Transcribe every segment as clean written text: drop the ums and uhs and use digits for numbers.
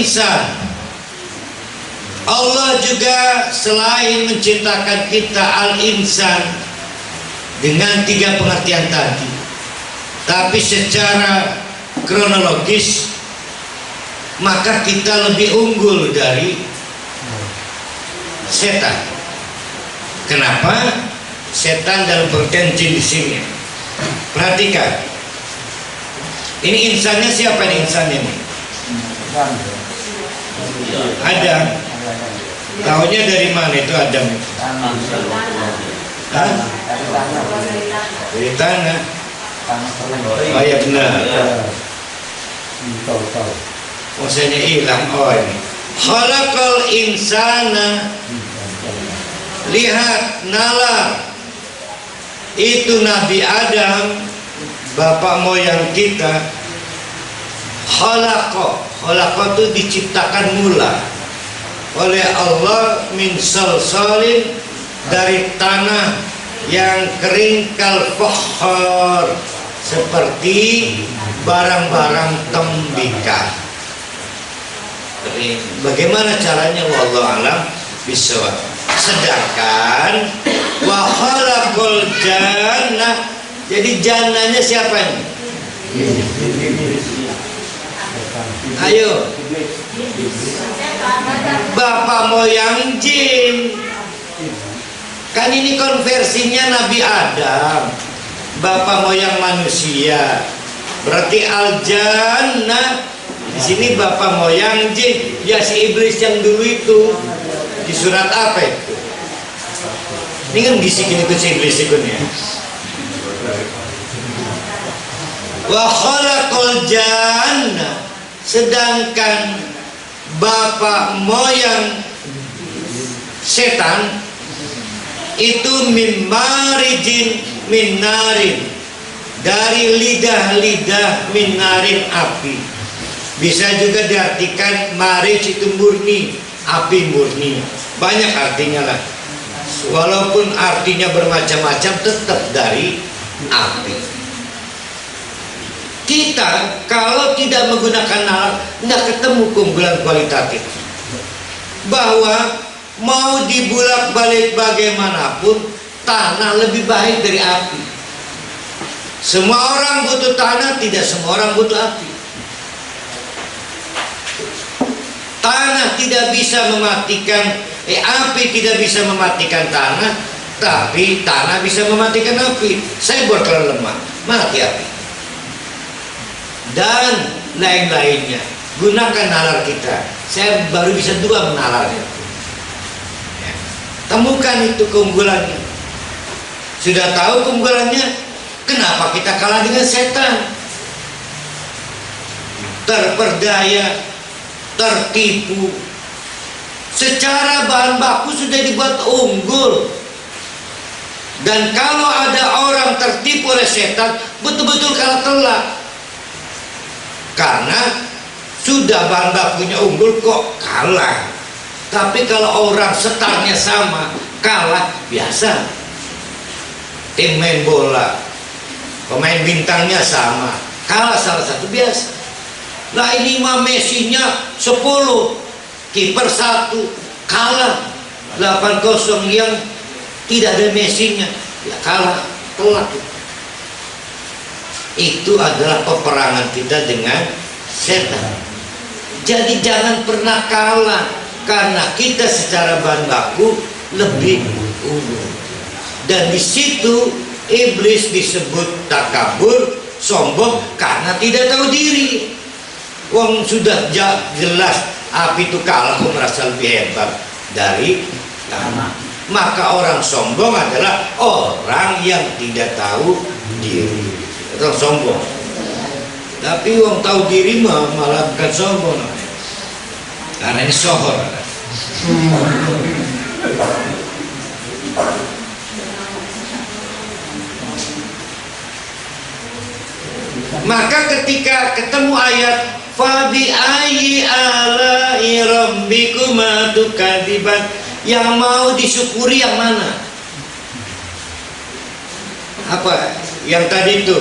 insan. Allah juga selain menciptakan kita al-insan dengan 3 pengertian tadi, tapi secara kronologis maka kita lebih unggul dari setan. Kenapa? Setan dalam pengertian jin di sini. Perhatikan. Ini insannya siapa nih insannya nih? Adam. Tahunya dari mana itu Adam? Hah? Dari tanah. Oh ya benar. Maksudnya hilang. Oh ini. Khalaqal insana. Lihat, nalar. Itu Nabi Adam, bapak moyang kita. Khalaqa itu diciptakan mula oleh Allah min salsalin, dari tanah yang kering kal fakhar, seperti barang-barang tembikar. Bagaimana caranya? Wallahu alam bisawab. Sedangkan wa khalaqal jannah, jadi jannahnya siapa ini? Ayo, bapak moyang jin. Kan ini konversinya Nabi Adam, bapak moyang manusia. Berarti al-jannah di sini bapak moyang jin. Ya si iblis yang dulu itu di surat apa itu? Ini kan bisikin itu si iblis ikutnya. Wa khalaqal jannah, sedangkan bapak moyang setan itu min marijin min narin, dari lidah-lidah min narin, api. Bisa juga diartikan marij itu murni, api murni. Banyak artinya lah. Walaupun artinya bermacam-macam, tetap dari api. Kita kalau tidak menggunakan nalar, nggak ketemu keunggulan kualitatif. Bahwa mau dibulak-balik bagaimanapun, tanah lebih baik dari api. Semua orang butuh tanah, tidak semua orang butuh api. Tanah tidak bisa mematikan, api tidak bisa mematikan tanah, tapi tanah bisa mematikan api. Saya buat kalau lemah, mati api. Dan lain-lainnya. Gunakan nalar kita. Saya baru bisa 2 menalarnya. Ya. Temukan itu keunggulannya. Sudah tahu keunggulannya, kenapa kita kalah dengan setan? Terperdaya, tertipu. Secara bahan baku sudah dibuat unggul. Dan kalau ada orang tertipu oleh setan, betul-betul kalah telak. Karena sudah bahan bakunya unggul kok kalah. Tapi kalau orang setarnya sama, kalah biasa. Tim main bola, pemain bintangnya sama, kalah salah satu biasa. Lah ini mah Messi-nya 10, kiper 1, kalah 8-0 yang tidak ada Messi-nya, ya kalah telak. Itu adalah peperangan kita dengan setan. Jadi jangan pernah kalah, karena kita secara bahan baku lebih unggul. Dan di situ iblis disebut takabur, sombong, karena tidak tahu diri. Wong sudah jelas api itu kalah, kok merasa lebih hebat dari tanah. Maka orang sombong adalah orang yang tidak tahu diri. Orang sombong. Tapi orang tahu diri malah bukan sombong. Karena ini sohor. Maka ketika ketemu ayat fabi ayyi ala'i rabbikuma tukadziban, yang mau disyukuri yang mana? Apa? Yang tadi itu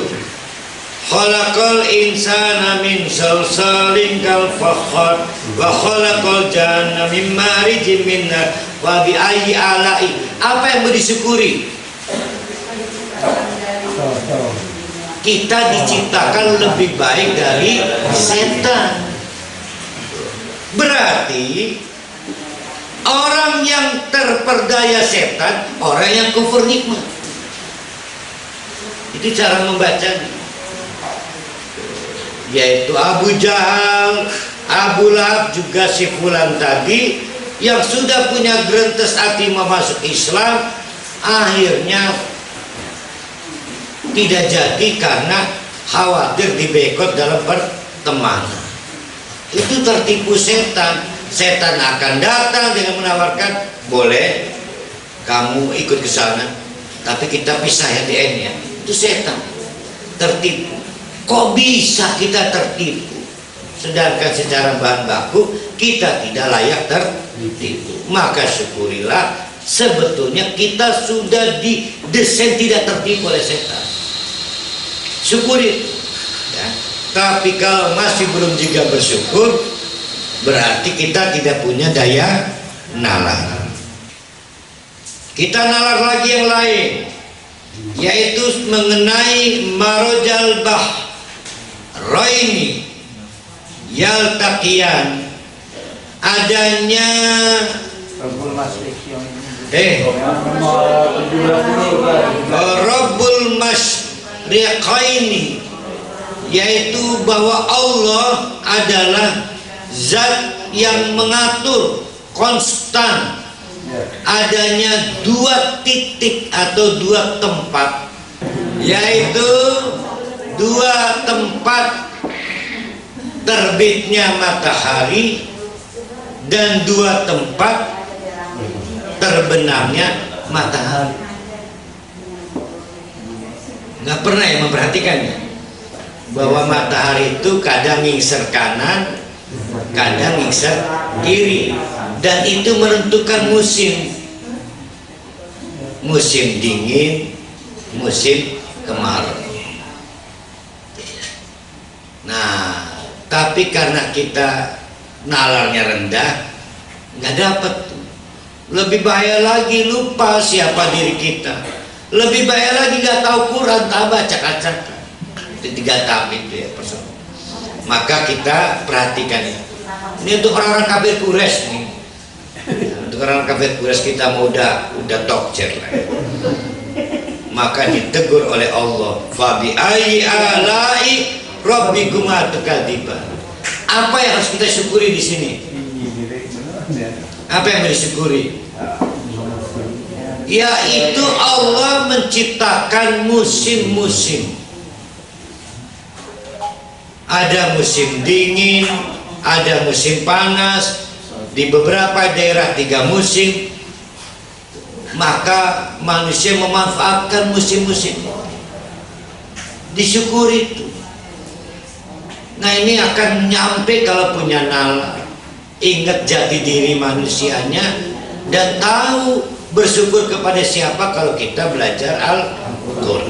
Khalaqal insana min salsalin kal fakhar wa khalaqal janna min marijin min nar wa bi ayyi ala'i. Apa yang mau disyukuri? Kita diciptakan lebih baik dari setan. Berarti orang yang terperdaya setan, orang yang kufur nikmat. Itu cara membacanya. Yaitu Abu Jahal, Abu Lahab, juga si fulan tadi yang sudah punya gerintes hati mau masuk Islam, akhirnya tidak jadi karena khawatir dibekot dalam pertemanan. Itu tertipu setan. Setan akan datang dengan menawarkan, boleh kamu ikut ke sana, tapi kita pisah ya DN-nya. Itu setan tertipu. Kok bisa kita tertipu? Sedangkan secara bahan baku kita tidak layak tertipu. Maka syukurilah, sebetulnya kita sudah didesain tidak tertipu oleh setan. Syukuri itu ya. Tapi kalau masih belum juga bersyukur, berarti kita tidak punya daya nalar. Kita nalar lagi yang lain, yaitu mengenai marojal bahraini yaltaqiyan, adanya Rabbul Masyriqaini, yaitu bahwa Allah adalah zat yang mengatur konstan adanya dua titik atau dua tempat, yaitu dua tempat terbitnya matahari dan dua tempat terbenamnya matahari. Nggak pernah yang memperhatikannya bahwa matahari itu kadang ngingser kanan, kadang ngingser kiri, dan itu menentukan musim dingin, musim kemarau. Nah, tapi karena kita nalarnya rendah, nggak dapat tuh. Lebih bahaya lagi lupa siapa diri kita. Lebih bahaya lagi nggak tahu Quran, tak baca acak-acakan. Itu 3 tahap itu ya persoalan. Maka kita perhatikan ya. Ini untuk orang-orang kafir Quraisy nih. Untuk orang kafir Quraisy kita mau udah tokcer lah. Ya. Maka ditegur oleh Allah. Fa bi ayyi ala'i rabbikuma tukadziban. Apa yang harus kita syukuri di sini? Apa yang harus disyukuri? Yaitu Allah menciptakan musim-musim. Ada musim dingin, ada musim panas, di beberapa daerah 3 musim. Maka manusia memanfaatkan musim-musim, disyukuri itu. Nah, ini akan nyampe kalau punya nalar, ingat jati diri manusianya, dan tahu bersyukur kepada siapa kalau kita belajar Al-Quran.